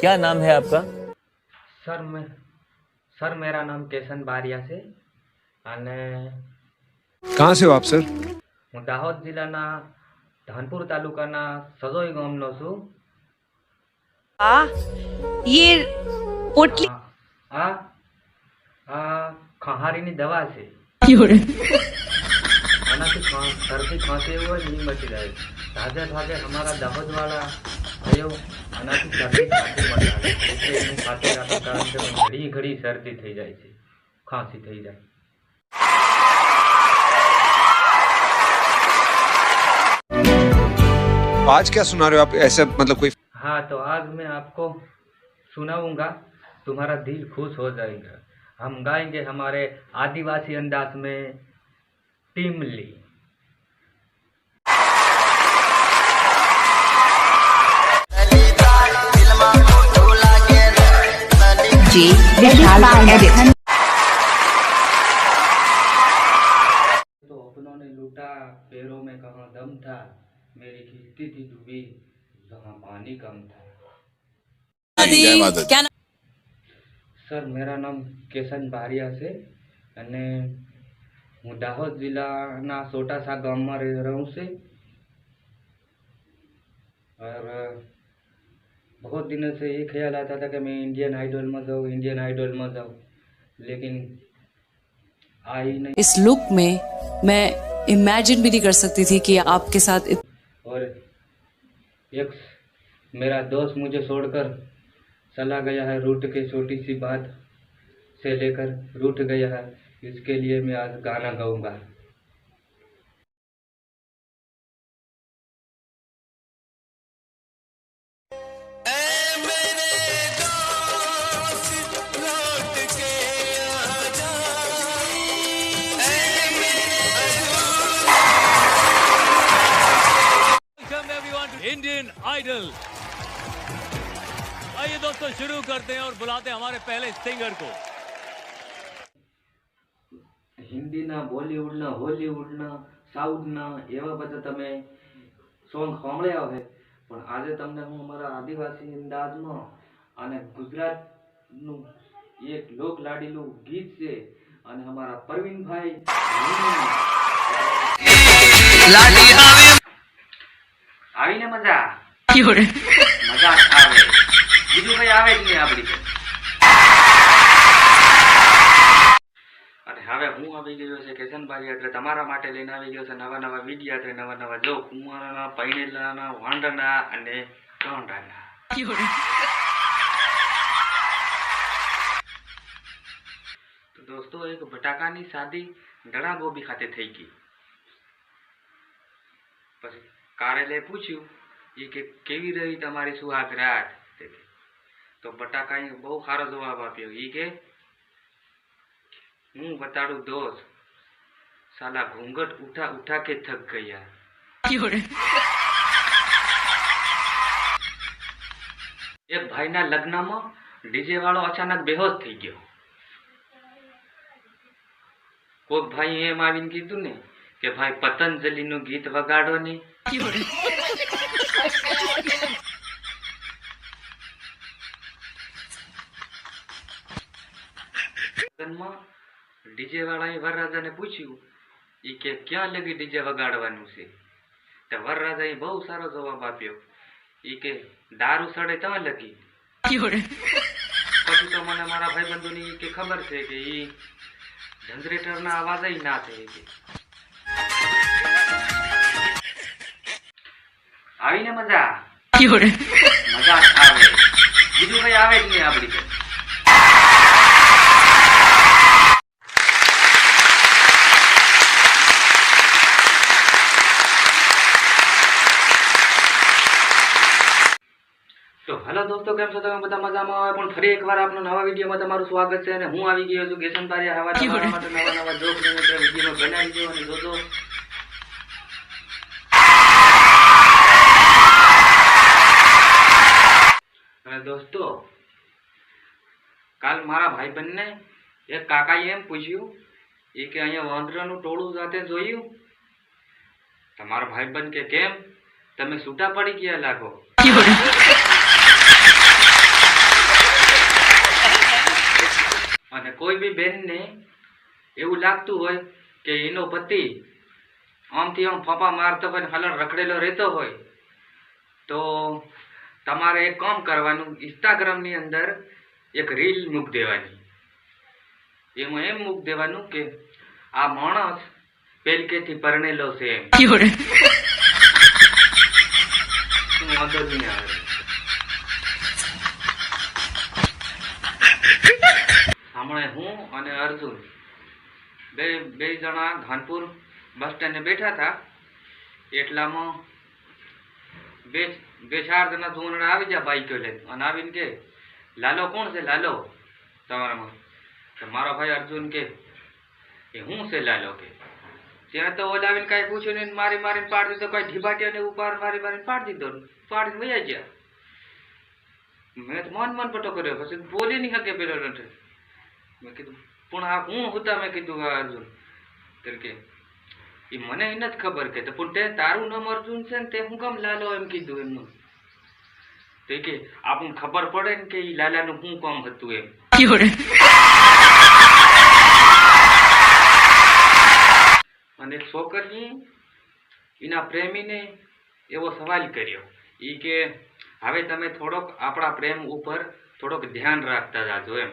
क्या नाम है आपका? सर मेरा नाम केशन बारिया છે અને कहाँ से हो आप सर? હું દાહોદ જિલ્લાના ધાનપુર તાલુકાના સજોઈ ગામનો છું। ये पोटली આ આ ખહારીની દવા છે। આનાથી શરદી ખાંસી એવું હોય નહીં મટી જાય। તાજે ભાગે અમારા દાહોદવાળા ભાઈઓ આનાથી શરદી ખાંસી મટાડે એટલે એનું ખાતે રાખવા કારણ કે ઘડી ઘડી શરદી થઈ જાય છે, ખાંસી થઈ જાય। आज क्या सुना रहे हो आप ऐसे मतलब कोई? हाँ, तो आज मैं आपको सुनाऊंगा, तुम्हारा दिल खुश हो जाएगा। हम गाएंगे हमारे आदिवासी अंदाज में टीमली। तो अपनों ने लूटा, पैरों में कहाँ दम था, मेरी खिस्ती थी डूबी जहाँ पानी कम था। सर मेरा नाम केशन बारिया છે અને હું દાહોદ જિલ્લાના સોટાસા ગામમાં રહું છું। और बहुत दिनों से ये ख्याल आता था कि मैं इंडियन आइडल में जाऊँ, लेकिन आ ही नहीं। इस लुक में मैं इमेजिन भी नहीं कर सकती थी कि आपके साथ और एक मेरा दोस्त मुझे छोड़कर चला गया है, रूठ के छोटी सी बात से लेकर रूठ गया है। इसके लिए मैं आज गाना गाऊंगा। Indian Idol. आइए दोस्तों शुरू करते हैं और बुलाते हैं हमारे पहले सिंगर को। हिंदी ना, बॉलीवुड ना, हॉलीवुड ना, साउथ ना एवा बधा तमे सॉन्ग सांभळ्या है, पण आजे तमने हूँ अमारा आदिवासी अंदाज में अने गुजरात नु एक लोक लाडीलू गीत से अने हमारा परवीन भाई आवीने मजा मजा आवे, बीजू कई आवे ज नहीं आपणी के। હવે હું આવી ગયો છે કેશન બારિયા, એટલે તમારા માટે લઈને આવી ગયો છે નવા નવા વિડિયા, એટલે નવા નવા જો કુંવારના, પૈણેલાના, વાંઢના અને ગાંડાના। તો દોસ્તો એક બટાકાની શાદી ડણા ગોબી ખાતે થઈ ગઈ। પછી કારેલે પૂછ્યું એ કે કેવી રહી તમારી સુહાગ રાત, તો બટાકાએ બહુ સારો જવાબ આપ્યો। એ કે हूँ बताड़ू दोस्त, साला घूंघट उठा उठा के थक गया। एक भाई ना लग्न में डीजे वालों अचानक बेहोश थी गयो। कोई भाई एम आवीने कीधुं ने के भाई पतंजलि नु गीत वगाड़ो ने। डीजे वाला वरराजा ने पूछ्यू ई के क्या लगी डीजे वगाड़वानुं छे, तो वरराजा बहु सारो जवाब आप्यो ई के दारू सड़े तो लगी। पछी तो मने मारा भाईबंधोनी के खबर छे के ई जनरेटर ना अवाज ही ना थे के आवीने मजा मजा आवे, बीजू कई आवे ज नहीं आपणी के। तो हेलो दोस्तों, केम छो तमे बधा मजामां? आवे पण फरी एकवार आपनो नवा विडियोमां तमारुं स्वागत छे। अने हूँ आवी गयो छुं केशन बारिया। हवा तमारा माटे नवा नवा जोक लईने विडियोमां बनावी दो अने जोजो। अने दोस्तों काल मारा भाईबंध ने एक काकाए एम पूछ्યું એ કે અહીંયા વાંદરાનું ટોળું જાતે જોયું? તમારો ભાઈબંધ કે, કેમ? તમે છૂટા પડી ગયા લાગો। બી બેનને એવું લાગતું હોય કે એનો પતિ આમથી આમ ફાંફા મારતો હોય ને હલણ રખડેલો રહેતો હોય તો તમારે એક કામ કરવાનું, ઇન્સ્ટાગ્રામની અંદર એક રીલ મૂક દેવાની. એમાં એમ મૂક દેવાનું કે આ માણસ પેલકેથી પરણેલો છે એમ. વાંધો નહીં આવે. હમણાં હું અને અર્જુન બે જણા ધાનપુર બસ સ્ટેન્ડે બેઠા હતા. એટલામાં બે ચાર જણા ધોરણા આવી ગયા બાઈકો લઈને અને આવીને કે લાલો કોણ છે લાલો તમારામાં? તો મારો ભાઈ અર્જુન કે હું છે લાલો કે ત્યાં તો ઓલાવીને કાંઈ પૂછ્યું નહીં, મારીને પાડી દીધો. કઈ ઢીબાટિયાને ઉપર મારીને પાડી દીધો, પાડીને વયા ગયા. મેં તો મન પટો કર્યો, પછી બોલી નહીં શકે પેલો નથી. મેં કીધું પણ આ હું હતા? મેં કીધું અર્જુન કે એ મને એ નથી ખબર કે તો પણ તે તારું નામ અર્જુન છે ને તે હું કેમ લાલો એમ કીધું એમનું? તો કે આપણને ખબર પડે ને કે એ લાલાનું શું કામ હતું એમ. અને છોકરી એના પ્રેમીને એવો સવાલ કર્યો એ કે હવે તમે થોડોક આપણા પ્રેમ ઉપર થોડોક ધ્યાન રાખતા જાજો એમ.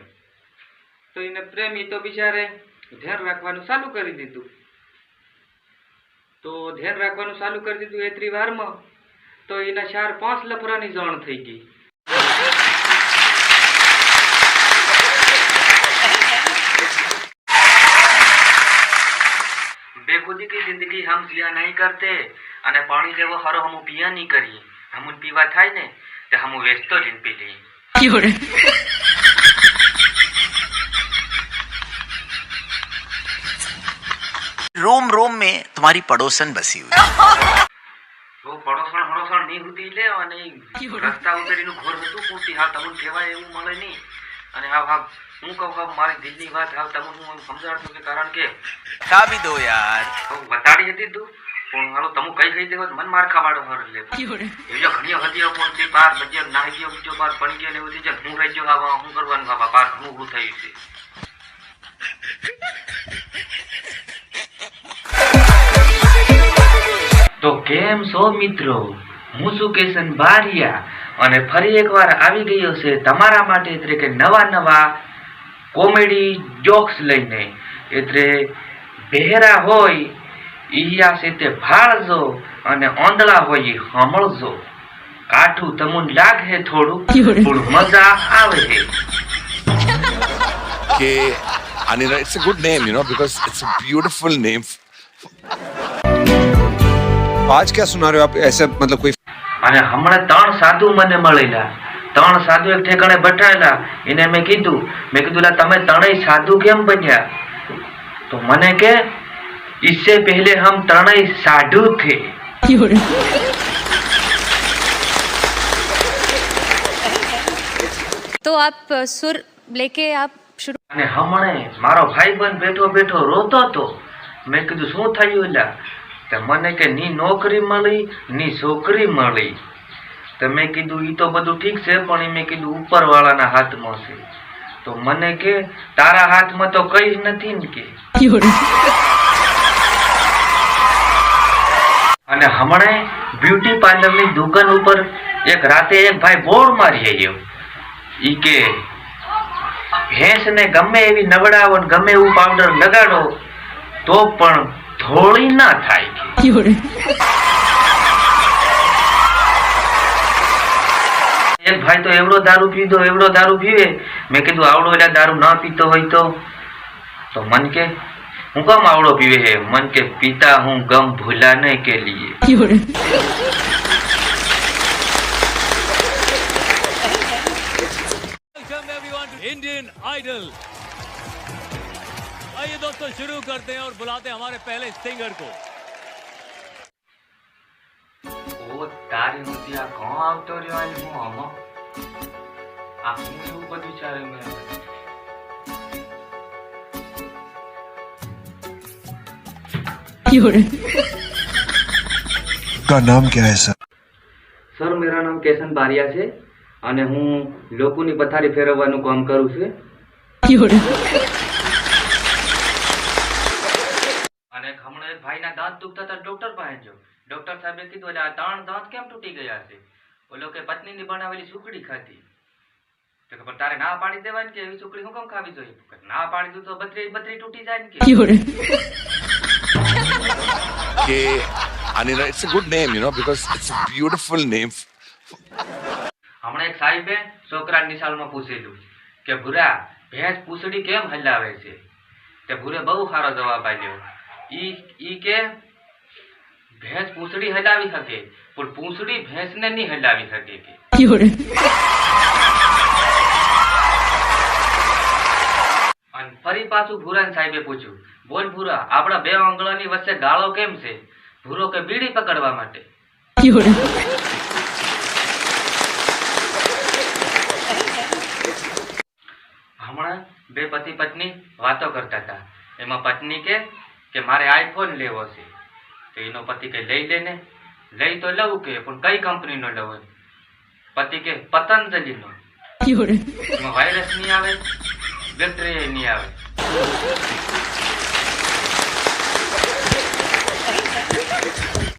તો એને પ્રેમી તો બિચારે ધ્યાન રાખવાનું ચાલુ કરી દીધું. તો ધ્યાન રાખવાનું ચાલુ કરી દીધું એટલી વારમાં તો એના 4-5 લફરાની જાણ થઈ ગઈ. बेखुदी की जिंदगी हम जिया नहीं करते અને પાણી જેવો હરો હમ પિયા નહીં કરીએ. હમ પીવા થાય ને તો હમ વેચતો જ પી લઈએ. रोम रोम में तुम्हारी पड़ोसन बसी हुई वो पड़ोसन नहीं होती ले અને રસ્તા ઉતરીનું ઘોર હતું પૂરતી હા તમને કહેવાય એવું મળે નહીં. અને હા હું કહું મારી દિલની વાત હા તમને હું સમજાડું કે કારણ કે भी दो यार વતાડી હતી તું પણ હાલો તમે કઈ દેવો મન માર ખાવાડો હર લે એજો ઘણી હતી પણ તે બાર બજે નાહી ગયો બીજો બાર પડી ગયો ને એવું છે હું રહી ગયો આવા હું કરવાનું બાબા બાર ઘણું ઉભું થયું છે. તો કેમ છો મિત્રો, હું છું કેશન બારિયા અને ફરી એકવાર આવી ગયો છે તમારા માટે એટલે કે નવા કોમેડી જોક્સ લઈને. એટલે બહેરા હોય ઈયા છે તે ભાળજો અને ઓંદળા હોય સાંભળજો. કાઠું તમને લાગે થોડું પણ મજા આવે છે. Anira, it's a good name, because it's a beautiful name. आज क्या सुना रहे हो आप ऐसे मतलब कोई અને હમણાં 3 સાધુ મને મળેલા. 3 સાધુ એક ઠેકાણે બેઠાયેલા. એને મેં કીધું લા તમે 3 સાધુ કેમ બન્યા? તો મને કે इससे पहले हम 3 साधु थे. तो आप सुर लेके आप शुरू. અને હમણે મારો ભાઈબંધ બેઠો રોતો હતો. મેં કીધું શું થયું એલા? તો મને કે ની નોકરી મળી ની છોકરી મળી. તો મેં કીધું ઈ તો બધું ઠીક છે પણ મેં કીધું ઉપરવાળાના હાથમાં છે. તો મને કે તારા હાથમાં તો કઈ જ નથી ને કે. અને હમણે બ્યુટી પાર્લરની દુકાન ઉપર એક રાતે એક ભાઈ બોર્ડ મારી આવ્યો. ઈ કે ભેંસને ગમે એવી નવડાવો ગમે એવું પાવડર લગાડો તો પણ ધોળી ના થાય. એક ભાઈ તો એવડો દારૂ પીવે. મેં કીધું આવડો એટલે દારૂ ના પીતો હોય તો મન કે હું કમ આવડો પીવે હે? મન કે પીતા હું ગમ ભૂલાને કે લીએ. Welcome everyone to Indian Idol. आइए दोस्तों शुरू करते हैं और बुलाते हैं हमारे पहले सिंगर को. ઓ તારી નુતી આ કોણ આવતો રહ્યો? આજ હું આમાં આ હું એવું બધું ચાલે. મેં का नाम क्या है सर? સર મેરા નામ કેશન બારિયા છે અને હું લોકોની પથારી ફેરવવાનું કામ કરું છું. દાંત દુખતા હતા ડોક્ટર પાસે જો. ડોક્ટર સાહેબે કીધું એટલે આ 3 દાંત કેમ તૂટી ગયા છે? ઓલો કે પત્નીની બનાવેલી સુખડી ખાધી. તો કે પણ તારે ના પાડી દેવાની કે એવી સુખડી હું કેમ ખાવી જોઈએ? કે ના પાડી દઉં તો બત્રી તૂટી જાય ને કે. It's a good name, because it's a beautiful name. હમણાં એક સાહેબે છોકરા નિશાળમાં પૂછેલું કે ભૂરા ભેંસ પૂંછડી કેમ હલાવે છે? તે ભૂરે બહુ સારો જવાબ આપ્યો. ઈ કે ભેંસ પૂંછડી હલાવી શકે પણ પૂંછડી ભેંસને નહીં હલાવી શકે કે. અને ફરી પાછું ભૂરા સાહેબે પૂછ્યું, બોલ ભૂરા આપણા 2 આંગળાની વચ્ચે ગાળો કેમ છે? ભૂરો કે બીડી પકડવા માટે. હમણાં 2 પતિ પત્ની વાતો કરતા હતા. એમાં પત્ની કે મારે આઈફોન લેવો છે. તો એનો પતિ કે લઈ લેને. લઈ તો લઉં કે પણ કઈ કંપનીનો લઉં? પતિ કે પતંજલિનો. એમાં વાયરસ નહીં આવે, બેક્ટેરિયા નહીં આવે.